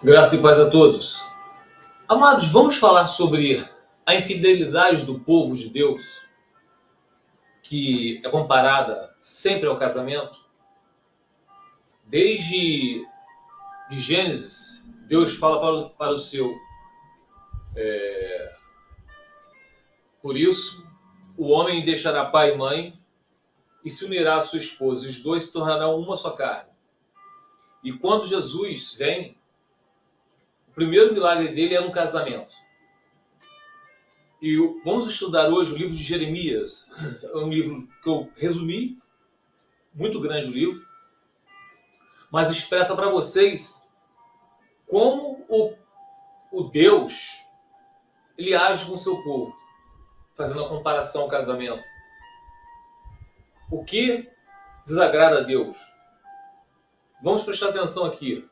Graça e paz a todos. Amados, vamos falar sobre a infidelidade do povo de Deus, que é comparada sempre ao casamento. Desde de Gênesis, Deus fala para o seu. Por isso, o homem deixará pai e mãe e se unirá à sua esposa, e os dois se tornarão uma só carne. E quando Jesus vem, o primeiro milagre dele é no casamento. E vamos estudar hoje o livro de Jeremias. É um livro que eu resumi, muito grande o livro, mas expressa para vocês como o Deus ele age com o seu povo, fazendo a comparação ao casamento. O que desagrada a Deus? Vamos prestar atenção aqui.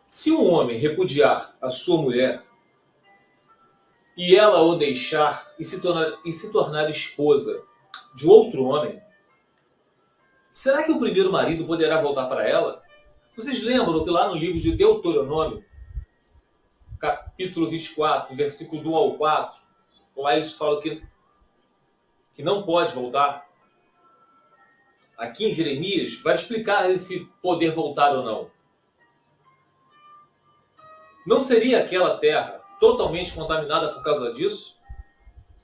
Se um homem repudiar a sua mulher e ela o deixar e se tornar esposa de outro homem, será que o primeiro marido poderá voltar para ela? Vocês lembram que lá no livro de Deuteronômio, capítulo 24, versículo 1 ao 4, lá eles falam que não pode voltar. Aqui em Jeremias vai explicar se poder voltar ou não. Não seria aquela terra totalmente contaminada por causa disso?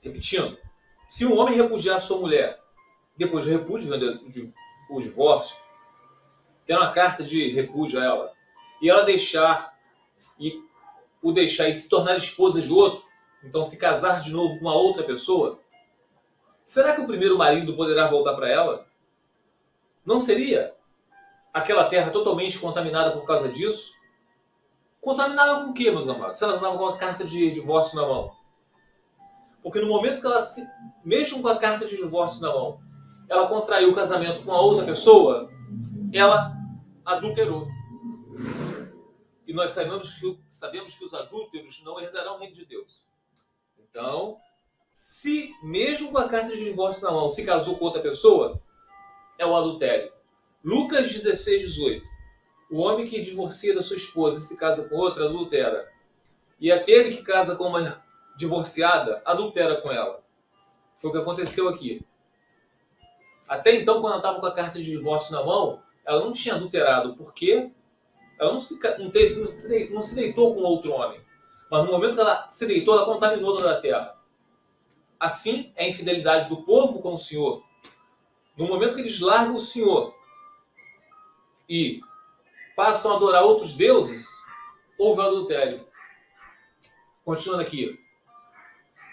Repetindo, se um homem repudiar sua mulher, depois do repúdio, o divórcio, der uma carta de repúdio a ela, e ela deixar e se tornar esposa de outro, então se casar de novo com uma outra pessoa, será que o primeiro marido poderá voltar para ela? Não seria aquela terra totalmente contaminada por causa disso? Contaminada com o quê, meus amados? Se ela estava com a carta de divórcio na mão. Porque no momento que ela, mesmo com a carta de divórcio na mão, ela contraiu o casamento com a outra pessoa, ela adulterou. E nós sabemos que os adúlteros não herdarão o reino de Deus. Então, se mesmo com a carta de divórcio na mão se casou com outra pessoa, é o adultério. Lucas 16, 18. O homem que divorcia da sua esposa e se casa com outra, adultera. E aquele que casa com uma divorciada, adultera com ela. Foi o que aconteceu aqui. Até então, quando ela estava com a carta de divórcio na mão, ela não tinha adulterado, porque ela não se deitou com outro homem. Mas no momento que ela se deitou, ela contaminou toda a terra. Assim é a infidelidade do povo com o Senhor. No momento que eles largam o Senhor e passam a adorar outros deuses, houve o adultério. Continuando aqui.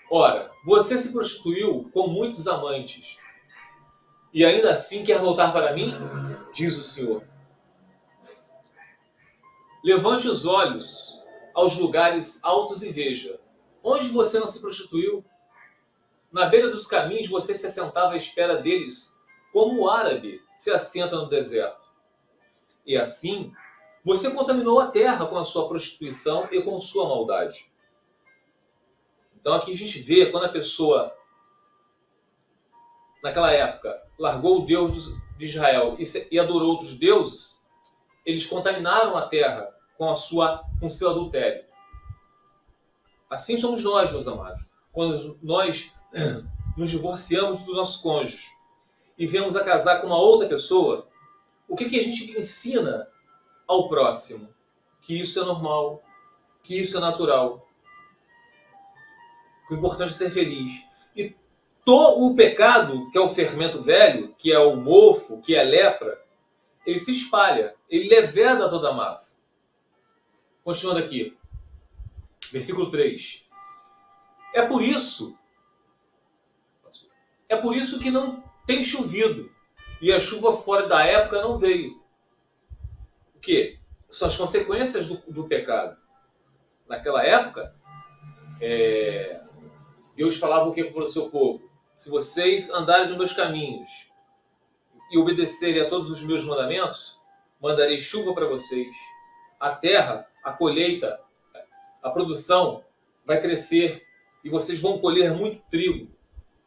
Ora, você se prostituiu com muitos amantes, e ainda assim quer voltar para mim? Diz o Senhor. Levante os olhos aos lugares altos e veja. Onde você não se prostituiu? Na beira dos caminhos você se assentava à espera deles, como o árabe se assenta no deserto. E assim, você contaminou a terra com a sua prostituição e com sua maldade. Então aqui a gente vê quando a pessoa, naquela época, largou o Deus de Israel e adorou outros deuses, eles contaminaram a terra com seu adultério. Assim somos nós, meus amados. Quando nós nos divorciamos do nosso cônjuge e viemos a casar com uma outra pessoa, o que a gente ensina ao próximo? Que isso é normal, que isso é natural. O importante é ser feliz. E o pecado, que é o fermento velho, que é o mofo, que é a lepra, ele se espalha, ele leveda toda a massa. Continuando aqui, versículo 3. É por isso que não tem chovido, e a chuva fora da época não veio. O quê? São as consequências do pecado. Naquela época, Deus falava o que para o seu povo? Se vocês andarem nos meus caminhos e obedecerem a todos os meus mandamentos, mandarei chuva para vocês. A terra, a colheita, a produção vai crescer e vocês vão colher muito trigo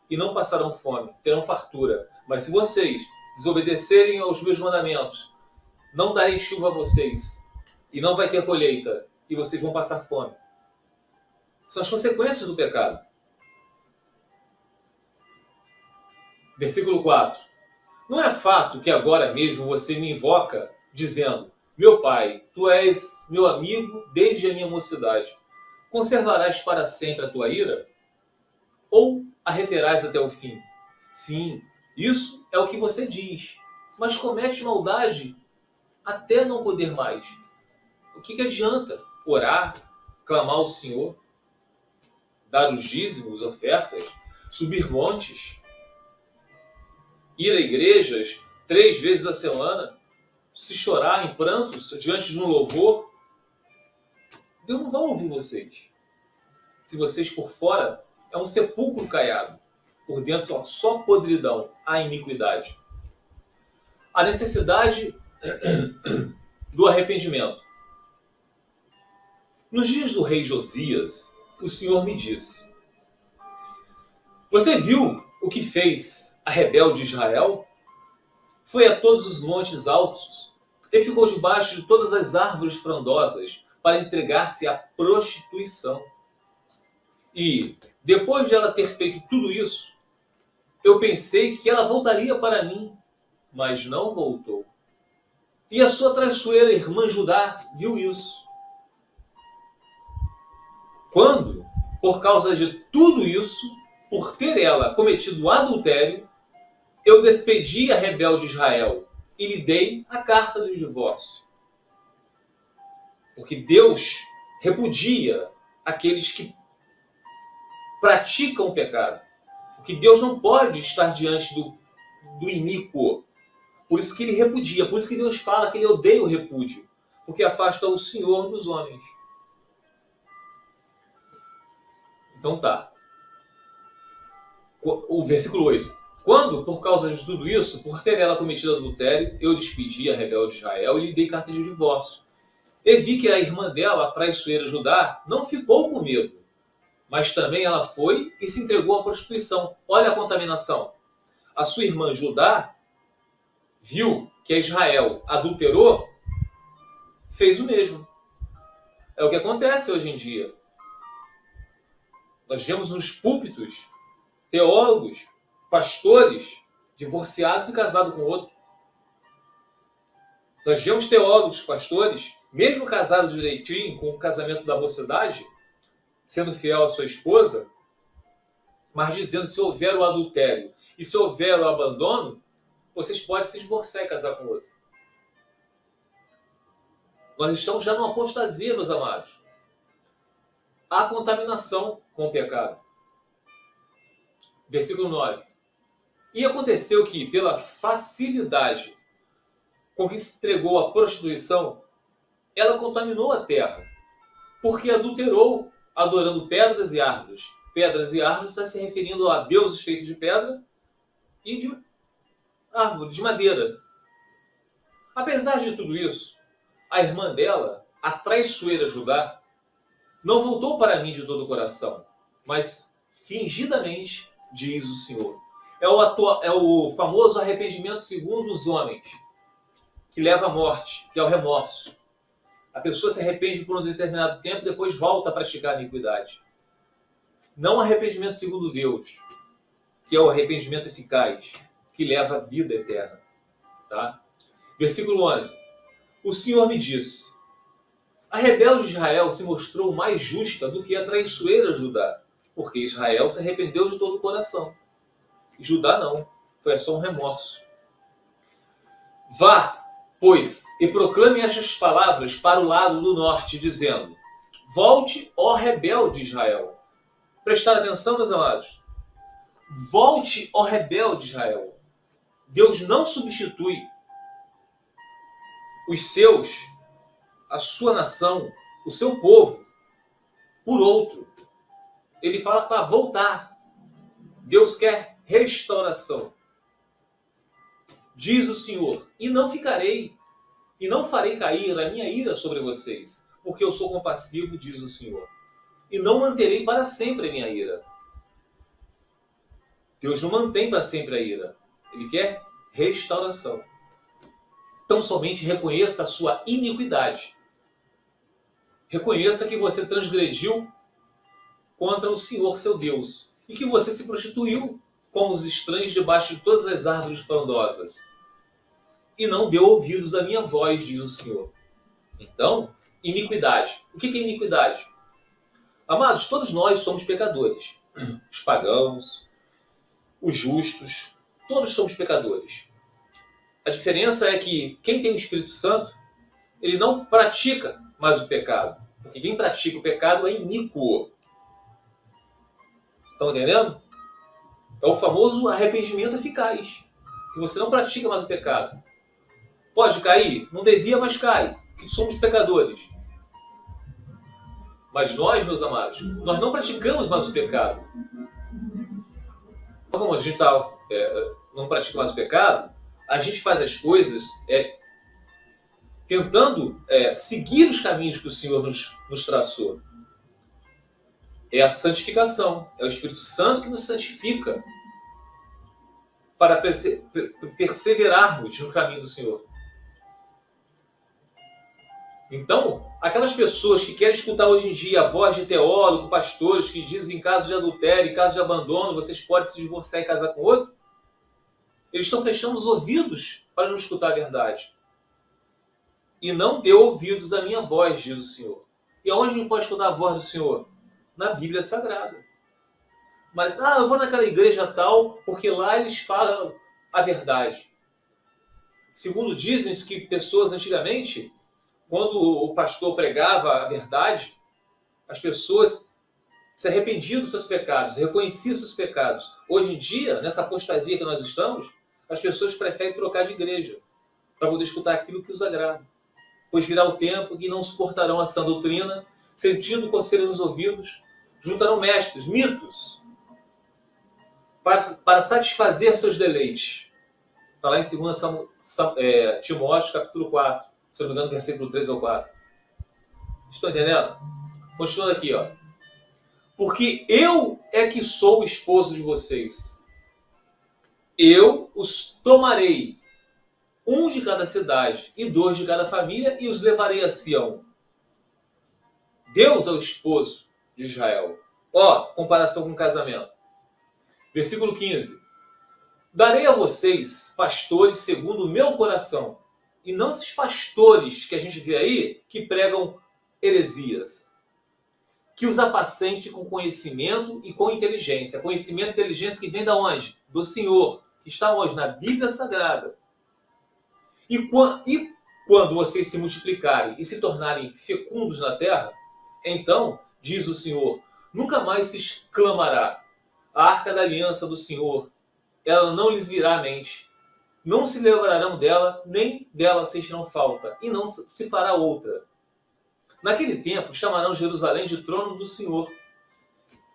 e não passarão fome, terão fartura. Mas se vocês desobedecerem aos meus mandamentos, não darei chuva a vocês. e não vai ter colheita, e vocês vão passar fome. São as consequências do pecado. Versículo 4. Não é fato que agora mesmo você me invoca, dizendo: meu pai, tu és meu amigo desde a minha mocidade. Conservarás para sempre a tua ira? Ou a reterás até o fim? Sim, isso é o que você diz, mas comete maldade até não poder mais. O que adianta orar, clamar ao Senhor, dar os dízimos, ofertas, subir montes, ir a igrejas 3 vezes a semana, se chorar em prantos diante de um louvor? Deus não vai ouvir vocês. Se vocês por fora é um sepulcro caiado, por dentro só podridão, a iniquidade. A necessidade do arrependimento. Nos dias do rei Josias, o Senhor me disse: você viu o que fez a rebelde Israel? Foi a todos os montes altos e ficou debaixo de todas as árvores frondosas para entregar-se à prostituição. E, depois de ela ter feito tudo isso, eu pensei que ela voltaria para mim, mas não voltou. E a sua traiçoeira irmã Judá viu isso. Quando, por causa de tudo isso, por ter ela cometido adultério, eu despedi a rebelde Israel e lhe dei a carta do divórcio. Porque Deus repudia aqueles que praticam o pecado. Porque Deus não pode estar diante do iníquo. Por isso que ele repudia. Por isso que Deus fala que ele odeia o repúdio. Porque afasta o Senhor dos homens. Então tá. O versículo 8. Quando, por causa de tudo isso, por ter ela cometido adultério, eu despedi a rebelde Israel e lhe dei carta de divórcio. E vi que a irmã dela, a traiçoeira Judá, não ficou com medo, mas também ela foi e se entregou à prostituição. Olha a contaminação. A sua irmã Judá viu que Israel adulterou, fez o mesmo. É o que acontece hoje em dia. Nós vemos nos púlpitos teólogos, pastores, divorciados e casados com outro. Nós vemos teólogos, pastores, mesmo casados direitinho, com o casamento da mocidade, sendo fiel à sua esposa, mas dizendo: se houver o adultério e se houver o abandono, vocês podem se divorciar e casar com outro. Nós estamos já numa apostasia, meus amados. Há contaminação com o pecado. Versículo 9. E aconteceu que, pela facilidade com que se entregou à prostituição, ela contaminou a terra, porque adulterou, adorando pedras e árvores. Pedras e árvores está se referindo a deuses feitos de pedra e de árvore, de madeira. Apesar de tudo isso, a irmã dela, a traiçoeira Judá, não voltou para mim de todo o coração, mas fingidamente, diz o Senhor. É o famoso arrependimento segundo os homens, que leva à morte, que é o remorso. A pessoa se arrepende por um determinado tempo e depois volta a praticar a iniquidade. Não arrependimento segundo Deus, que é o arrependimento eficaz, que leva à vida eterna. Tá? Versículo 11. O Senhor me disse: a rebelde Israel se mostrou mais justa do que a traiçoeira Judá, porque Israel se arrependeu de todo o coração. Judá não, foi só um remorso. Vá, pois, e proclame estas palavras para o lado do norte, dizendo: volte, ó rebelde Israel. Prestar atenção, meus amados. Volte, ó rebelde Israel. Deus não substitui os seus, a sua nação, o seu povo, por outro. Ele fala para voltar. Deus quer restauração. Diz o Senhor: e não ficarei, e não farei cair a minha ira sobre vocês, porque eu sou compassivo, diz o Senhor. E não manterei para sempre a minha ira. Deus não mantém para sempre a ira. Ele quer restauração. Então somente reconheça a sua iniquidade. Reconheça que você transgrediu contra o Senhor, seu Deus, e que você se prostituiu com os estranhos debaixo de todas as árvores frondosas, e não deu ouvidos à minha voz, diz o Senhor. Então, iniquidade. O que é iniquidade? Amados, todos nós somos pecadores. Os pagãos, os justos, todos somos pecadores. A diferença é que quem tem o Espírito Santo, ele não pratica mais o pecado. Porque quem pratica o pecado é iníquo. Estão entendendo? É o famoso arrependimento eficaz. Que você não pratica mais o pecado. Pode cair? Não devia, mas cai. Que somos pecadores. Mas nós, meus amados, nós não praticamos mais o pecado. Como a gente não pratica mais o pecado, a gente faz as coisas tentando seguir os caminhos que o Senhor nos traçou. É a santificação. É o Espírito Santo que nos santifica para perseverarmos no caminho do Senhor. Então, aquelas pessoas que querem escutar hoje em dia a voz de teólogo, pastores que dizem em caso de adultério, em caso de abandono, vocês podem se divorciar e casar com outro, eles estão fechando os ouvidos para não escutar a verdade. E não dê ouvidos à minha voz, diz o Senhor. E aonde a gente pode escutar a voz do Senhor? Na Bíblia Sagrada. Mas, eu vou naquela igreja tal, porque lá eles falam a verdade. Segundo dizem que pessoas antigamente, quando o pastor pregava a verdade, as pessoas se arrependiam dos seus pecados, reconheciam seus pecados. Hoje em dia, nessa apostasia que nós estamos, as pessoas preferem trocar de igreja para poder escutar aquilo que os agrada. Pois virá o tempo que não suportarão a sã doutrina, sentindo coceira nos ouvidos, juntarão mestres, mitos, para satisfazer seus deleites. Está lá em 2 Timóteo, capítulo 4, se não me engano, versículo 3 ou 4. Estão entendendo? Continuando aqui, ó. Porque eu é que sou o esposo de vocês. Eu os tomarei, um de cada cidade e 2 de cada família, e os levarei a Sião. Deus é o esposo de Israel. Comparação com o casamento. Versículo 15. Darei a vocês pastores segundo o meu coração. E não esses pastores que a gente vê aí, que pregam heresias. Que os apacente com conhecimento e com inteligência. Conhecimento e inteligência que vem da onde? Do Senhor, que está onde? Na Bíblia Sagrada. E quando vocês se multiplicarem e se tornarem fecundos na terra, então, diz o Senhor, nunca mais se exclamará: a arca da aliança do Senhor, ela não lhes virá à mente. Não se lembrarão dela, nem dela sentirão falta, e não se fará outra. Naquele tempo chamarão Jerusalém de trono do Senhor.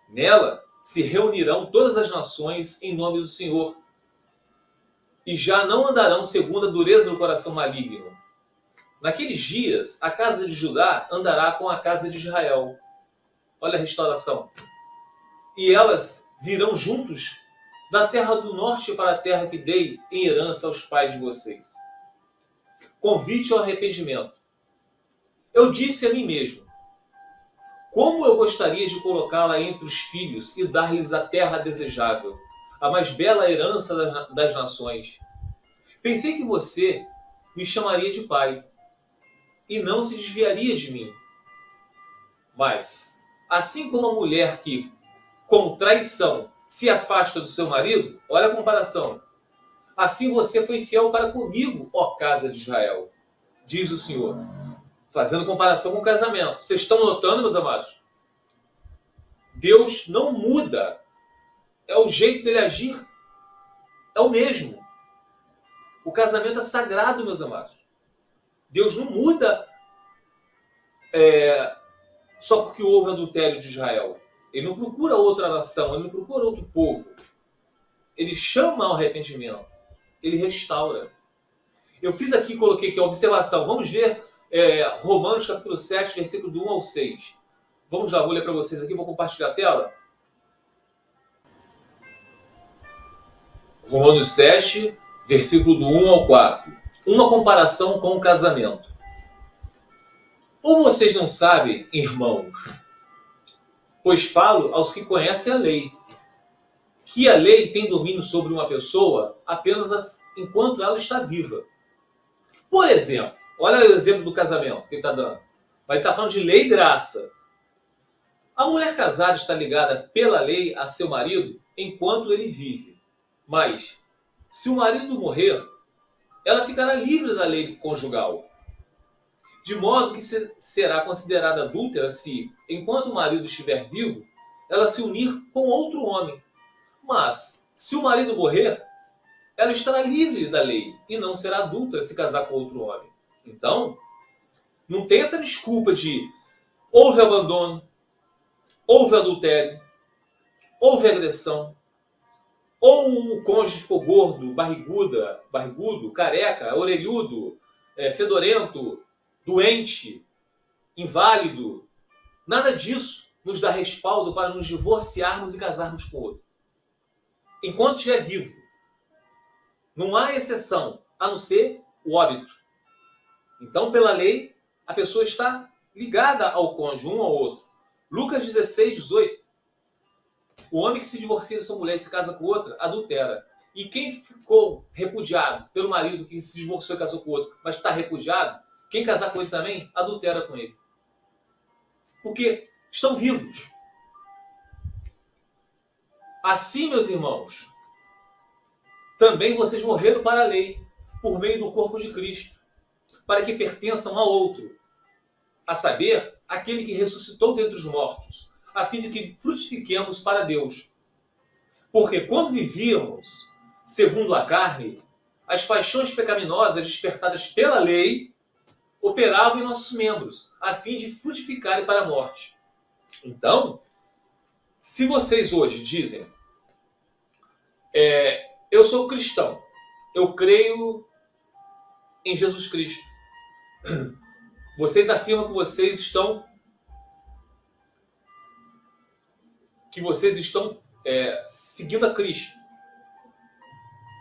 Nela se reunirão todas as nações em nome do Senhor. E já não andarão segundo a dureza do coração maligno. Naqueles dias, a casa de Judá andará com a casa de Israel. Olha a restauração. E elas virão juntos da terra do norte para a terra que dei em herança aos pais de vocês. Convite ao arrependimento. Eu disse a mim mesmo: como eu gostaria de colocá-la entre os filhos e dar-lhes a terra desejável, a mais bela herança das nações. Pensei que você me chamaria de pai e não se desviaria de mim. Mas, assim como a mulher que, com traição, se afasta do seu marido, olha a comparação. Assim você foi fiel para comigo, ó casa de Israel, diz o Senhor. Fazendo comparação com o casamento. Vocês estão notando, meus amados? Deus não muda. É o jeito dele agir. É o mesmo. O casamento é sagrado, meus amados. Deus não muda só porque houve adultério de Israel. Ele não procura outra nação, ele não procura outro povo. Ele chama ao arrependimento. Ele restaura. Eu fiz aqui, coloquei aqui a observação. Vamos ver Romanos capítulo 7, versículo do 1 ao 6. Vamos lá, vou ler para vocês aqui, vou compartilhar a tela. Romanos 7, versículo do 1 ao 4. Uma comparação com o casamento. Ou vocês não sabem, irmãos, pois falo aos que conhecem a lei, que a lei tem domínio sobre uma pessoa apenas enquanto ela está viva. Por exemplo, olha o exemplo do casamento que ele está dando. Mas ele está falando de lei e graça. A mulher casada está ligada pela lei a seu marido enquanto ele vive. Mas, se o marido morrer, ela ficará livre da lei conjugal. De modo que será considerada adúltera se, enquanto o marido estiver vivo, ela se unir com outro homem. Mas, se o marido morrer, ela estará livre da lei e não será adúltera se casar com outro homem. Então, não tem essa desculpa de houve abandono, houve adultério, houve agressão, ou o cônjuge ficou gordo, barrigudo, careca, orelhudo, fedorento, doente, inválido. Nada disso nos dá respaldo para nos divorciarmos e casarmos com outro. Enquanto estiver vivo. Não há exceção, a não ser o óbito. Então, pela lei, a pessoa está ligada ao cônjuge, um ao outro. Lucas 16, 18. O homem que se divorcia da sua mulher e se casa com outra, adultera. E quem ficou repudiado pelo marido que se divorciou e casou com outro, mas está repudiado, quem casar com ele também, adultera com ele. Porque estão vivos. Assim, meus irmãos, também vocês morreram para a lei, por meio do corpo de Cristo, para que pertençam a outro, a saber, aquele que ressuscitou dentre os mortos, a fim de que frutifiquemos para Deus. Porque quando vivíamos, segundo a carne, as paixões pecaminosas despertadas pela lei operavam em nossos membros, a fim de frutificarem para a morte. Então, se vocês hoje dizem, eu sou cristão, eu creio em Jesus Cristo, vocês afirmam que vocês estão seguindo a Cristo.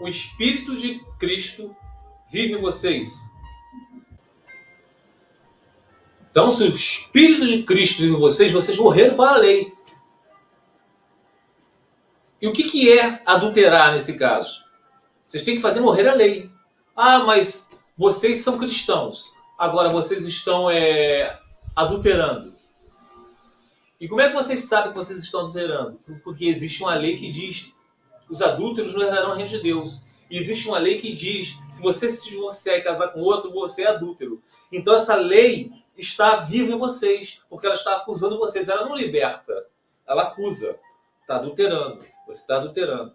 O Espírito de Cristo vive em vocês. Então, se o Espírito de Cristo vive em vocês, vocês morreram para a lei. E o que é adulterar nesse caso? Vocês têm que fazer morrer a lei. Ah, mas vocês são cristãos. Agora vocês estão adulterando. E como é que vocês sabem que vocês estão adulterando? Porque existe uma lei que diz os adúlteros não herdarão o reino de Deus. E existe uma lei que diz se você se divorciar e casar com outro, você é adúltero. Então essa lei está viva em vocês, porque ela está acusando vocês. Ela não liberta, ela acusa. Está adulterando. Você está adulterando.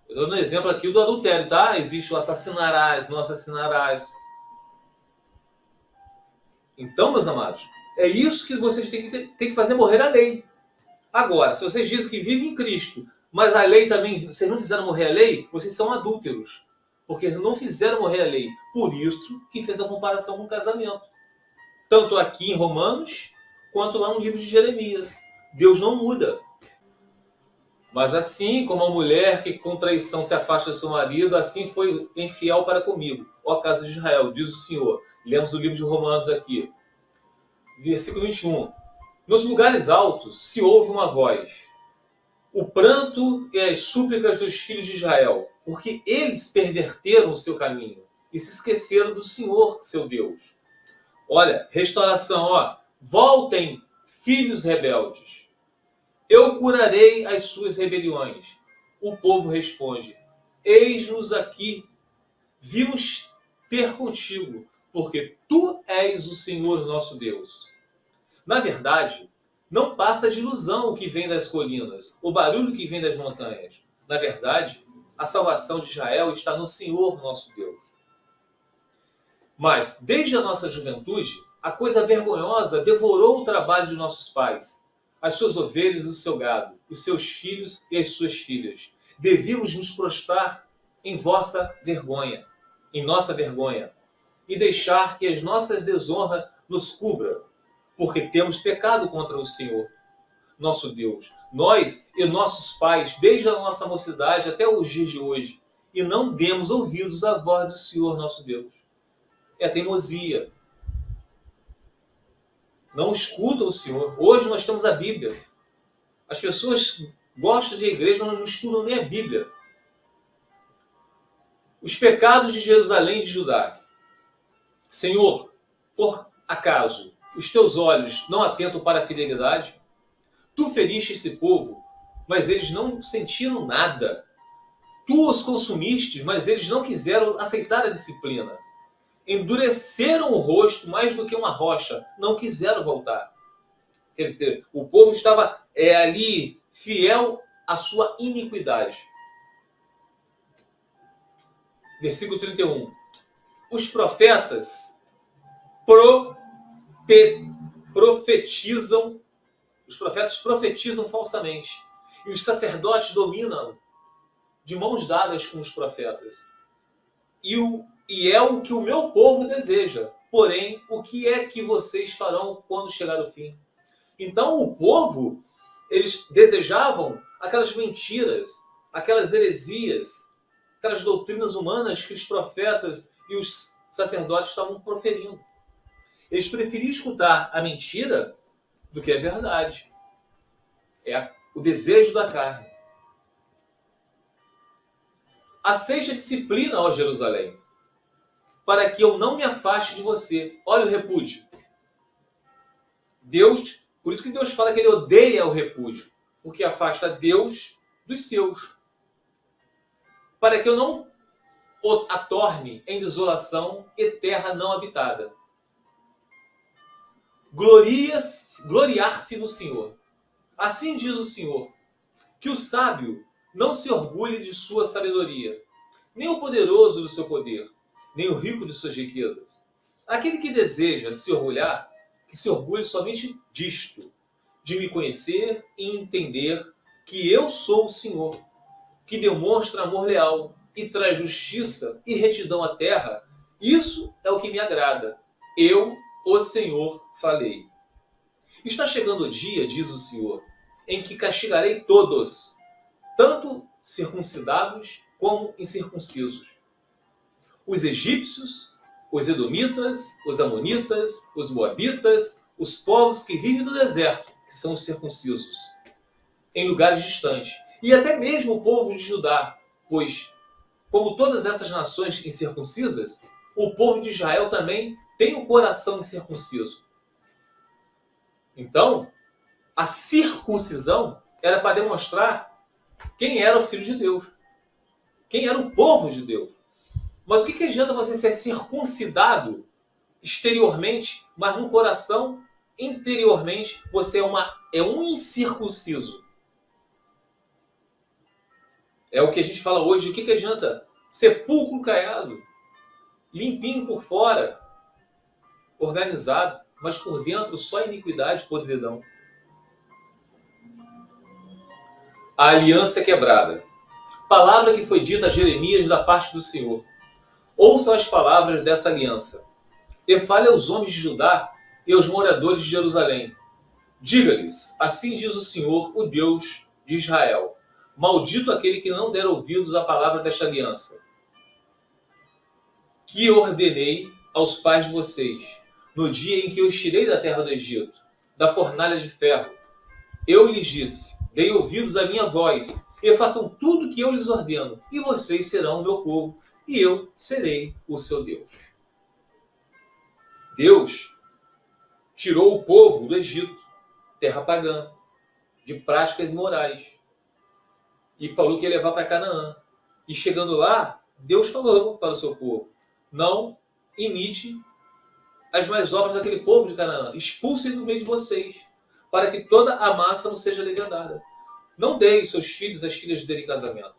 Eu estou dando um exemplo aqui do adultério, tá? Existe o assassinarás, não assassinarás. Então, meus amados, é isso que vocês têm que fazer morrer a lei. Agora, se vocês dizem que vivem em Cristo, mas a lei também, vocês não fizeram morrer a lei, vocês são adúlteros. Porque não fizeram morrer a lei. Por isso que fez a comparação com o casamento. Tanto aqui em Romanos, quanto lá no livro de Jeremias. Deus não muda. Mas assim como a mulher que com traição se afasta do seu marido, assim foi infiel para comigo. Ó casa de Israel, diz o Senhor. Lemos o livro de Romanos aqui. Versículo 21. Nos lugares altos se ouve uma voz. O pranto e as súplicas dos filhos de Israel, porque eles perverteram o seu caminho e se esqueceram do Senhor, seu Deus. Olha, restauração, ó. Voltem, filhos rebeldes. Eu curarei as suas rebeliões. O povo responde, eis-nos aqui, vimos ter contigo, porque tu és o Senhor nosso Deus. Na verdade, não passa de ilusão o que vem das colinas, o barulho que vem das montanhas. Na verdade, a salvação de Israel está no Senhor nosso Deus. Mas, desde a nossa juventude, a coisa vergonhosa devorou o trabalho de nossos pais, as suas ovelhas e o seu gado, os seus filhos e as suas filhas. Devíamos nos prostrar em vossa vergonha, em nossa vergonha, e deixar que as nossas desonras nos cubram, porque temos pecado contra o Senhor, nosso Deus, nós e nossos pais, desde a nossa mocidade até os dias de hoje, e não demos ouvidos à voz do Senhor, nosso Deus. É teimosia. não escutam o Senhor. Hoje nós temos a Bíblia. As pessoas gostam de igreja, mas não estudam nem a Bíblia. Os pecados de Jerusalém e de Judá. Senhor, por acaso os teus olhos não atentam para a fidelidade? Tu feriste esse povo, mas eles não sentiram nada. Tu os consumiste, mas eles não quiseram aceitar a disciplina. Endureceram o rosto mais do que uma rocha, não quiseram voltar. Quer dizer, o povo estava ali fiel à sua iniquidade. Versículo 31. Os profetas profetizam, os profetas profetizam falsamente. E os sacerdotes dominam de mãos dadas com os profetas. E é o que o meu povo deseja. Porém, o que é que vocês farão quando chegar o fim? Então o povo, eles desejavam aquelas mentiras, aquelas heresias, aquelas doutrinas humanas que os profetas e os sacerdotes estavam proferindo. Eles preferiam escutar a mentira do que a verdade. É o desejo da carne. Aceite a disciplina, ó Jerusalém, para que eu não me afaste de você. Olha o repúdio. Deus, por isso que Deus fala que ele odeia o repúdio, porque afasta Deus dos seus. Para que eu não a torne em desolação e terra não habitada. Gloriar-se no Senhor. Assim diz o Senhor, que o sábio não se orgulhe de sua sabedoria, nem o poderoso do seu poder, nem o rico de suas riquezas. Aquele que deseja se orgulhar, que se orgulhe somente disto, de me conhecer e entender que eu sou o Senhor, que demonstra amor leal e traz justiça e retidão à terra. Isso é o que me agrada. Eu, o Senhor, falei. Está chegando o dia, diz o Senhor, em que castigarei todos, tanto circuncidados como incircuncisos. Os egípcios, os edomitas, os amonitas, os moabitas, os povos que vivem no deserto, que são os circuncisos, em lugares distantes. E até mesmo o povo de Judá, pois, como todas essas nações incircuncisas, o povo de Israel também tem o coração incircunciso. Então, a circuncisão era para demonstrar quem era o Filho de Deus, quem era o povo de Deus. Mas o que adianta você ser circuncidado exteriormente, mas no coração, interiormente, você é um incircunciso? É o que a gente fala hoje. O que adianta? Sepulcro caiado, limpinho por fora, organizado, mas por dentro só iniquidade e podridão. A aliança quebrada. Palavra que foi dita a Jeremias da parte do Senhor. Ouçam as palavras dessa aliança. E fale aos homens de Judá e aos moradores de Jerusalém. Diga-lhes, assim diz o Senhor, o Deus de Israel. Maldito aquele que não der ouvidos à palavra desta aliança, que ordenei aos pais de vocês, no dia em que eu os tirei da terra do Egito, da fornalha de ferro. Eu lhes disse, deem ouvidos à minha voz, e façam tudo o que eu lhes ordeno, e vocês serão o meu povo, e eu serei o seu Deus. Deus tirou o povo do Egito, terra pagã, de práticas imorais, e falou que ia levar para Canaã. E chegando lá, Deus falou para o seu povo, não imite as más obras daquele povo de Canaã, expulsem do meio de vocês, para que toda a massa não seja legendada. Não deem seus filhos às filhas dele em casamento,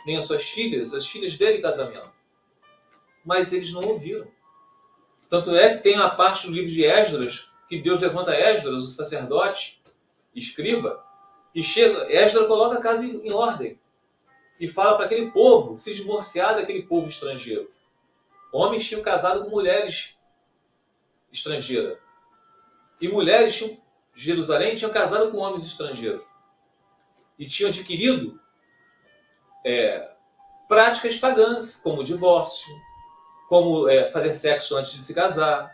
nem as suas filhas às filhas dele em casamento. Mas eles não ouviram. Tanto é que tem a parte do livro de Esdras, que Deus levanta Esdras, o sacerdote, escriba, e Esdras coloca a casa em ordem. E fala para aquele povo se divorciar daquele povo estrangeiro. Homens tinham casado com mulheres estrangeiras. E mulheres de Jerusalém tinham casado com homens estrangeiros. E tinham adquirido práticas pagãs, como o divórcio, como fazer sexo antes de se casar.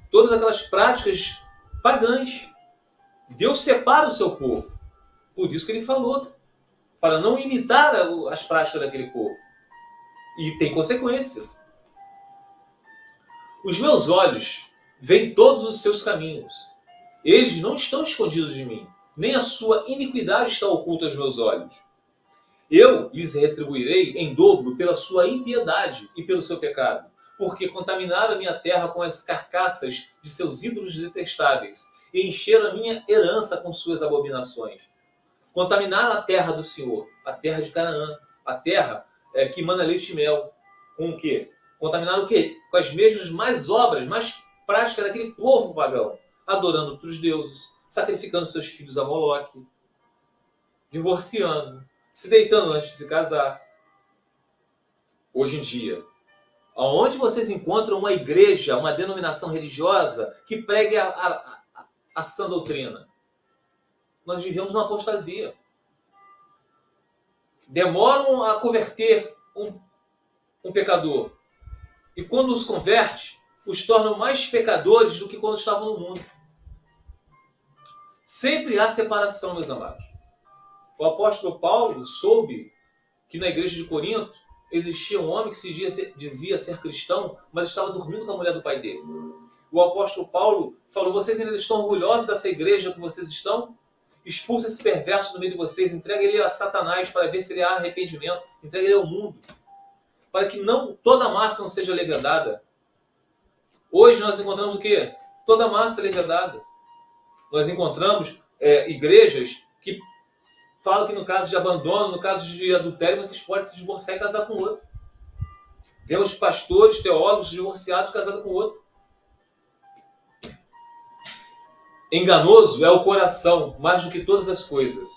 Todas aquelas práticas pagãs. Deus separa o seu povo. Por isso que ele falou, para não imitar as práticas daquele povo. E tem consequências. Os meus olhos veem todos os seus caminhos. Eles não estão escondidos de mim, nem a sua iniquidade está oculta aos meus olhos. Eu lhes retribuirei em dobro pela sua impiedade e pelo seu pecado, porque contaminaram a minha terra com as carcaças de seus ídolos detestáveis e encheram a minha herança com suas abominações. Contaminaram a terra do Senhor, a terra de Canaã, a terra que mana leite e mel. Com o quê? Contaminaram o quê? Com as mesmas mais obras, mais práticas daquele povo pagão, adorando outros deuses, sacrificando seus filhos a Moloque, divorciando, se deitando antes de se casar. Hoje em dia, aonde vocês encontram uma igreja, uma denominação religiosa que pregue a sã doutrina? Nós vivemos uma apostasia. Demoram a converter um pecador. E quando os converte, os tornam mais pecadores do que quando estavam no mundo. Sempre há separação, meus amados. O apóstolo Paulo soube que na igreja de Corinto existia um homem que se dizia ser cristão, mas estava dormindo com a mulher do pai dele. O apóstolo Paulo falou: vocês ainda estão orgulhosos dessa igreja que vocês estão? Expulsa esse perverso do meio de vocês, entrega ele a Satanás para ver se ele há arrependimento, entrega ele ao mundo, para que não toda a massa não seja levedada. Hoje nós encontramos o quê? Toda a massa levedada. Nós encontramos igrejas que falam que no caso de abandono, no caso de adultério, vocês podem se divorciar e casar com outro. Vemos pastores, teólogos divorciados casados com outro. Enganoso é o coração, mais do que todas as coisas,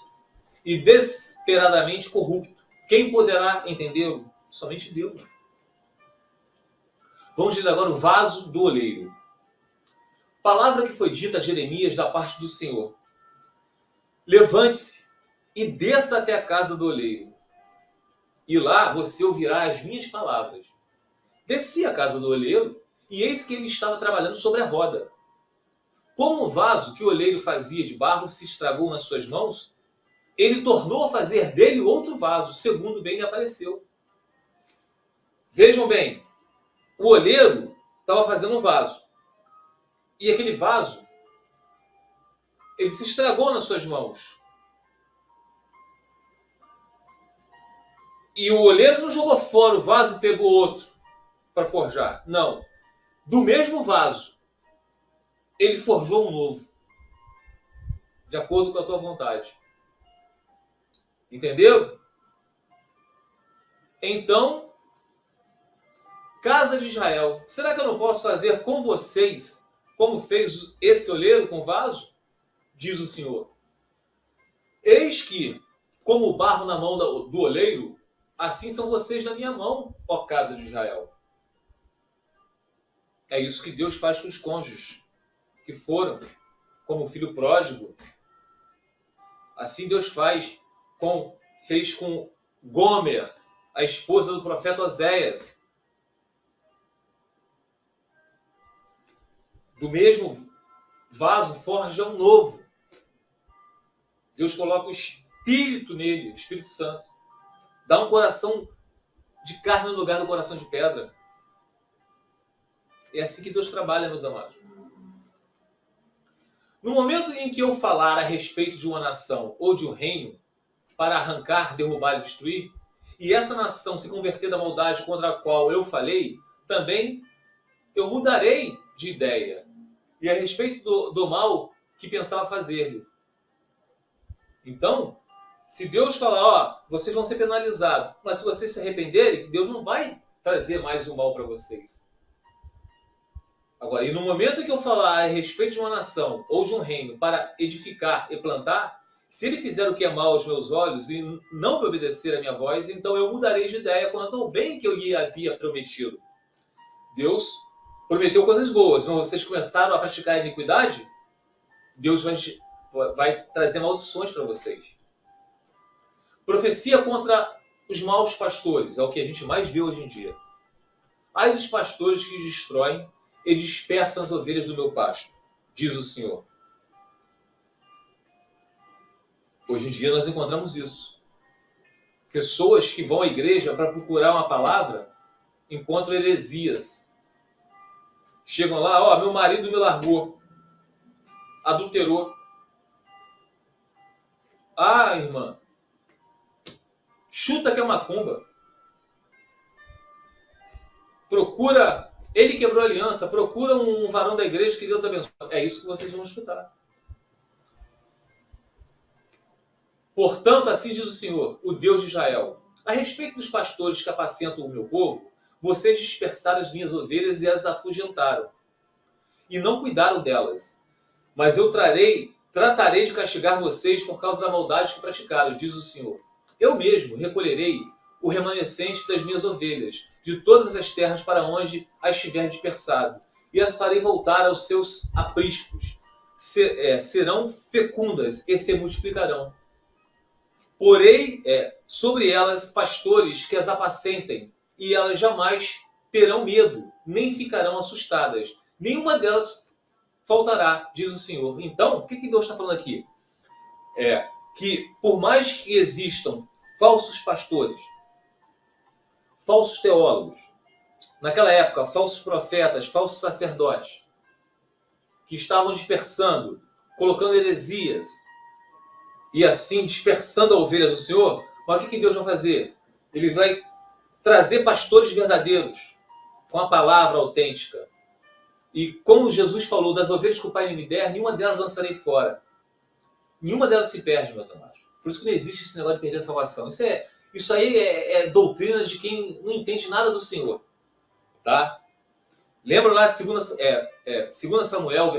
e desesperadamente corrupto. Quem poderá entendê-lo? Somente Deus. Vamos ler agora o vaso do oleiro. Palavra que foi dita a Jeremias da parte do Senhor. Levante-se e desça até a casa do oleiro, e lá você ouvirá as minhas palavras. Desci à casa do oleiro, e eis que ele estava trabalhando sobre a roda. Como o vaso que o oleiro fazia de barro se estragou nas suas mãos, ele tornou a fazer dele outro vaso, segundo bem lhe apareceu. Vejam bem, o oleiro estava fazendo um vaso. E aquele vaso, ele se estragou nas suas mãos. E o oleiro não jogou fora o vaso e pegou outro para forjar. Não. Do mesmo vaso, ele forjou um novo, de acordo com a tua vontade. Entendeu? Então, casa de Israel, será que eu não posso fazer com vocês como fez esse oleiro com o vaso? Diz o Senhor. Eis que, como o barro na mão do oleiro, assim são vocês na minha mão, ó casa de Israel. É isso que Deus faz com os cônjuges que foram, como o filho pródigo. Assim Deus fez com Gomer, a esposa do profeta Oséias. Do mesmo vaso forja um novo. Deus coloca o Espírito nele, o Espírito Santo. Dá um coração de carne no lugar do coração de pedra. É assim que Deus trabalha, meus amados. No momento em que eu falar a respeito de uma nação ou de um reino, para arrancar, derrubar e destruir, e essa nação se converter da maldade contra a qual eu falei, também eu mudarei de ideia. E a respeito do mal que pensava fazer-lhe. Então, se Deus falar, vocês vão ser penalizados, mas se vocês se arrependerem, Deus não vai trazer mais o mal para vocês. Agora, e no momento em que eu falar a respeito de uma nação ou de um reino para edificar e plantar, se ele fizer o que é mal aos meus olhos e não me obedecer à minha voz, então eu mudarei de ideia quanto ao bem que eu lhe havia prometido. Deus prometeu coisas boas, mas vocês começaram a praticar a iniquidade, Deus vai trazer maldições para vocês. Profecia contra os maus pastores, é o que a gente mais vê hoje em dia. Ai dos pastores que destroem e dispersam as ovelhas do meu pasto, diz o Senhor. Hoje em dia nós encontramos isso. Pessoas que vão à igreja para procurar uma palavra encontram heresias. Chegam lá, ó, meu marido me largou, adulterou. Ah, irmã, chuta que é macumba. Procura, ele quebrou a aliança, procura um varão da igreja que Deus abençoe. É isso que vocês vão escutar. Portanto, assim diz o Senhor, o Deus de Israel, a respeito dos pastores que apacentam o meu povo, vocês dispersaram as minhas ovelhas e as afugentaram, e não cuidaram delas. Mas eu tratarei de castigar vocês por causa da maldade que praticaram, diz o Senhor. Eu mesmo recolherei o remanescente das minhas ovelhas, de todas as terras para onde as tiver dispersado, e as farei voltar aos seus apriscos. Serão fecundas e se multiplicarão. Porei sobre elas pastores que as apacentem, e elas jamais terão medo, nem ficarão assustadas. Nenhuma delas faltará, diz o Senhor. Então, o que Deus está falando aqui? Que por mais que existam falsos pastores, falsos teólogos, naquela época, falsos profetas, falsos sacerdotes, que estavam dispersando, colocando heresias, e assim dispersando a ovelha do Senhor, mas o que Deus vai fazer? Ele vai trazer pastores verdadeiros, com a palavra autêntica. E como Jesus falou, das ovelhas que o Pai me der, nenhuma delas lançarei fora. Nenhuma delas se perde, meus amados. Por isso que não existe esse negócio de perder a salvação. Isso aí é doutrina de quem não entende nada do Senhor. Tá? Lembra lá de 2 Samuel,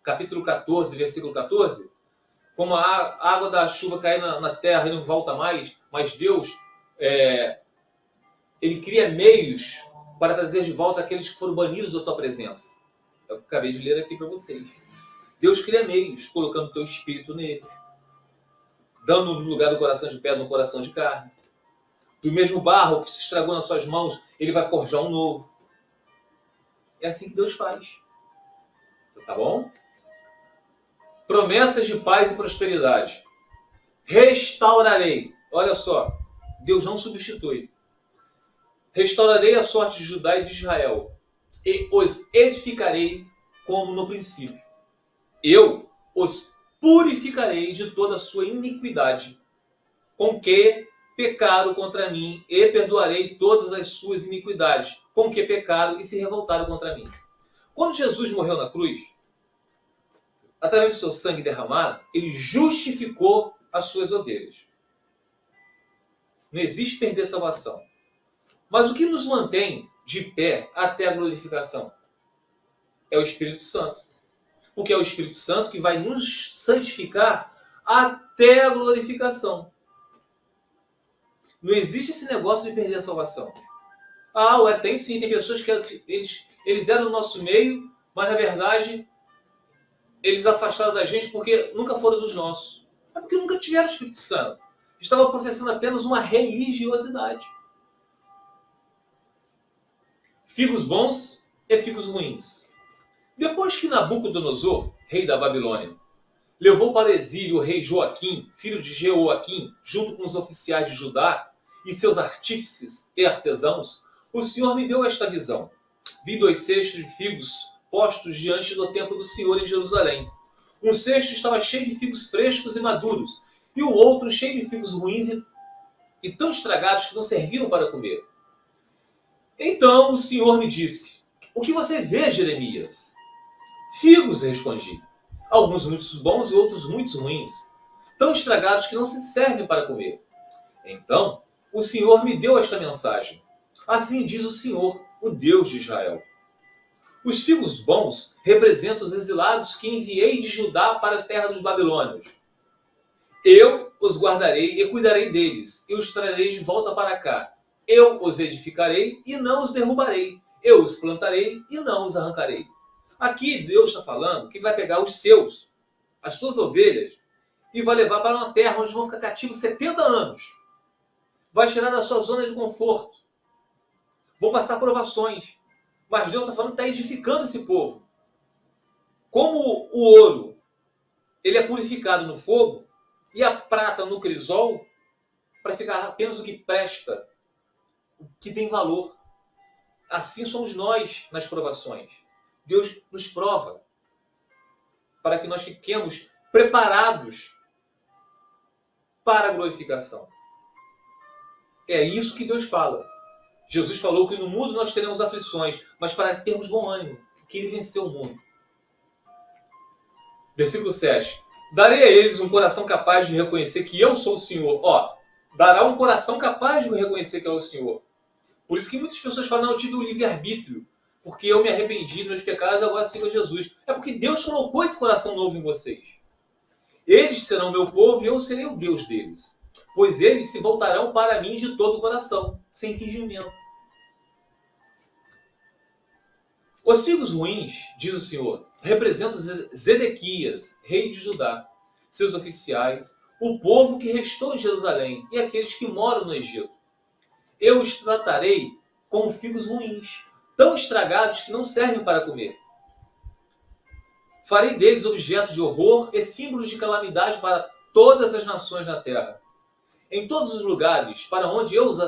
capítulo 14, versículo 14? Como a água da chuva cair na terra e não volta mais, mas Deus, ele cria meios para trazer de volta aqueles que foram banidos da sua presença. É o que eu acabei de ler aqui para vocês. Deus cria meios, colocando o teu espírito neles, dando no lugar do coração de pedra um coração de carne. Do mesmo barro que se estragou nas suas mãos, ele vai forjar um novo. É assim que Deus faz. Tá bom? Promessas de paz e prosperidade. Restaurarei. Olha só, Deus não substitui. Restaurarei a sorte de Judá e de Israel, e os edificarei como no princípio. Eu os purificarei de toda a sua iniquidade, com que pecaram contra mim, e perdoarei todas as suas iniquidades, com que pecaram e se revoltaram contra mim. Quando Jesus morreu na cruz, através do seu sangue derramado, ele justificou as suas ovelhas. Não existe perder a salvação. Mas o que nos mantém de pé até a glorificação? É o Espírito Santo. Porque é o Espírito Santo que vai nos santificar até a glorificação. Não existe esse negócio de perder a salvação. Tem sim, tem pessoas que eles eram no nosso meio, mas na verdade eles afastaram da gente porque nunca foram dos nossos. É porque nunca tiveram o Espírito Santo. Estava professando apenas uma religiosidade. Figos bons e figos ruins. Depois que Nabucodonosor, rei da Babilônia, levou para o exílio o rei Joaquim, filho de Jeoaquim, junto com os oficiais de Judá e seus artífices e artesãos, o Senhor me deu esta visão. Vi 2 cestos de figos postos diante do templo do Senhor em Jerusalém. Um cesto estava cheio de figos frescos e maduros, e o outro cheio de figos ruins e tão estragados que não serviram para comer. Então o Senhor me disse: o que você vê, Jeremias? Figos, respondi. Alguns muito bons e outros muito ruins, tão estragados que não se servem para comer. Então o Senhor me deu esta mensagem. Assim diz o Senhor, o Deus de Israel. Os figos bons representam os exilados que enviei de Judá para a terra dos babilônios. Eu os guardarei e cuidarei deles, e os trarei de volta para cá. Eu os edificarei e não os derrubarei. Eu os plantarei e não os arrancarei. Aqui Deus está falando que vai pegar os seus, as suas ovelhas, e vai levar para uma terra onde vão ficar cativos 70 anos. Vai tirar da sua zona de conforto. Vão passar provações. Mas Deus está falando que está edificando esse povo. Como o ouro ele é purificado no fogo, e a prata no crisol para ficar apenas o que presta, o que tem valor. Assim somos nós nas provações. Deus nos prova para que nós fiquemos preparados para a glorificação. É isso que Deus fala. Jesus falou que no mundo nós teremos aflições, mas para termos bom ânimo, que Ele venceu o mundo. Versículo 7. Darei a eles um coração capaz de reconhecer que eu sou o Senhor. Dará um coração capaz de reconhecer que é o Senhor. Por isso que muitas pessoas falam, não, eu tive o livre-arbítrio, porque eu me arrependi dos meus pecados e agora sigo a Jesus. É porque Deus colocou esse coração novo em vocês. Eles serão meu povo e eu serei o Deus deles. Pois eles se voltarão para mim de todo o coração, sem fingimento. Os filhos ruins, diz o Senhor, representam Zedequias, rei de Judá, seus oficiais, o povo que restou em Jerusalém e aqueles que moram no Egito. Eu os tratarei como figos ruins, tão estragados que não servem para comer. Farei deles objetos de horror e símbolos de calamidade para todas as nações da terra. Em todos os lugares para onde eu os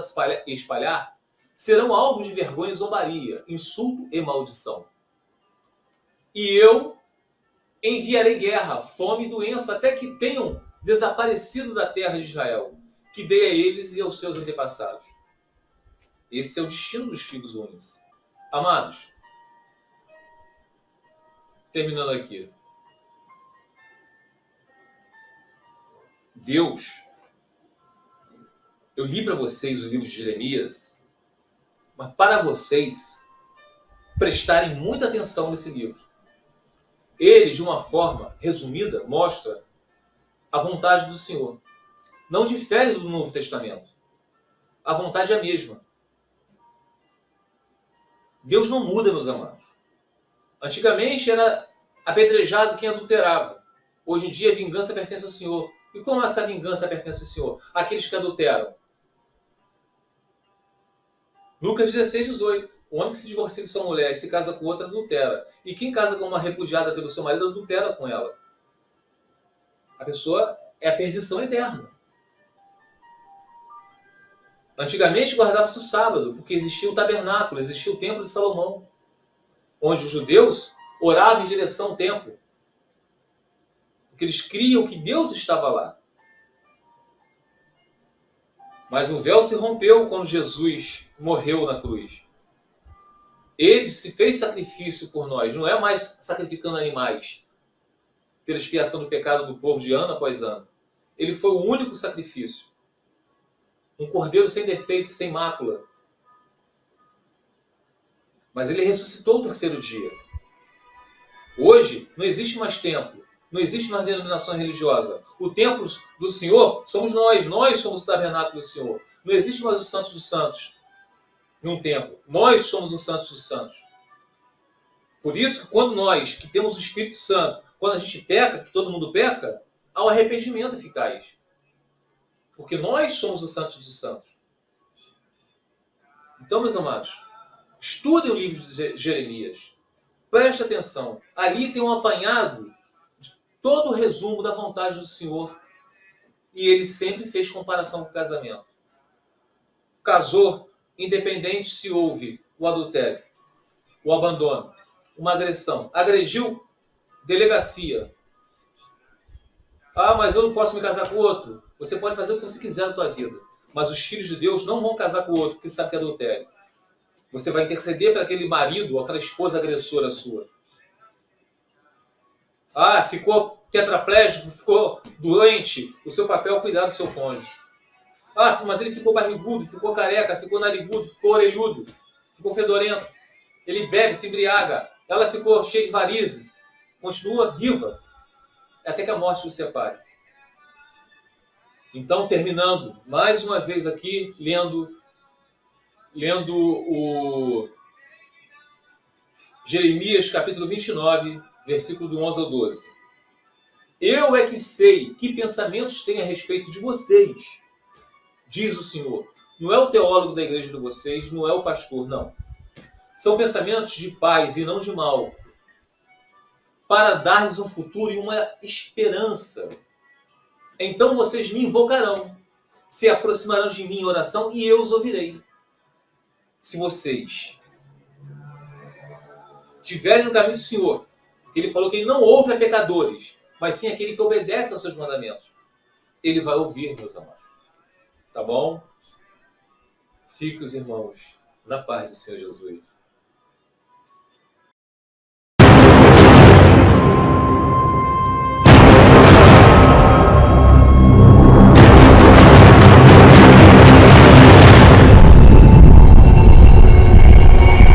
espalhar, serão alvos de vergonha e zombaria, insulto e maldição. E eu enviarei guerra, fome e doença, até que tenham desaparecido da terra de Israel, que dei a eles e aos seus antepassados. Esse é o destino dos filhos ruins. Amados, terminando aqui. Deus, eu li para vocês o livro de Jeremias, mas para vocês prestarem muita atenção nesse livro. Ele, de uma forma resumida, mostra a vontade do Senhor. Não difere do Novo Testamento. A vontade é a mesma. Deus não muda, meus amados. Antigamente era apedrejado quem adulterava. Hoje em dia a vingança pertence ao Senhor. E como essa vingança pertence ao Senhor? Aqueles que adulteram. Lucas 16:18. O homem que se divorcia de sua mulher e se casa com outra adultera. E quem casa com uma repudiada pelo seu marido adultera com ela. A pessoa é a perdição eterna. Antigamente guardava-se o sábado, porque existia o tabernáculo, existia o templo de Salomão, onde os judeus oravam em direção ao templo. Porque eles criam que Deus estava lá. Mas o véu se rompeu quando Jesus morreu na cruz. Ele se fez sacrifício por nós, não é mais sacrificando animais pela expiação do pecado do povo de ano após ano. Ele foi o único sacrifício. Um cordeiro sem defeito, sem mácula. Mas ele ressuscitou o terceiro dia. Hoje não existe mais templo, não existe mais denominação religiosa. O templo do Senhor somos nós somos o tabernáculo do Senhor. Não existe mais os santos dos santos num templo. Nós somos os santos dos santos. Por isso que quando nós, que temos o Espírito Santo, quando a gente peca, que todo mundo peca, há um arrependimento eficaz. Porque nós somos os santos dos santos. Então, meus amados, estudem o livro de Jeremias. Preste atenção. Ali tem um apanhado de todo o resumo da vontade do Senhor. E ele sempre fez comparação com o casamento. Casou, independente se houve o adultério, o abandono, uma agressão. Agrediu, delegacia. Ah, mas eu não posso me casar com outro. Você pode fazer o que você quiser na tua vida. Mas os filhos de Deus não vão casar com o outro, porque sabe que é adultério. Você vai interceder para aquele marido ou aquela esposa agressora sua. Ah, ficou tetraplégico, ficou doente. O seu papel é cuidar do seu cônjuge. Ah, mas ele ficou barrigudo, ficou careca, ficou narigudo, ficou orelhudo, ficou fedorento. Ele bebe, se embriaga. Ela ficou cheia de varizes. Continua viva. Até que a morte o separe. Então, terminando, mais uma vez aqui, lendo o Jeremias capítulo 29, versículo do 11 ao 12. Eu é que sei que pensamentos tenho a respeito de vocês, diz o Senhor. Não é o teólogo da igreja de vocês, não é o pastor, não. São pensamentos de paz e não de mal, para dar-lhes um futuro e uma esperança. Então vocês me invocarão, se aproximarão de mim em oração e eu os ouvirei. Se vocês estiverem no caminho do Senhor, porque ele falou que ele não ouve a pecadores, mas sim aquele que obedece aos seus mandamentos, ele vai ouvir, meus amados. Tá bom? Fique os irmãos na paz do Senhor Jesus.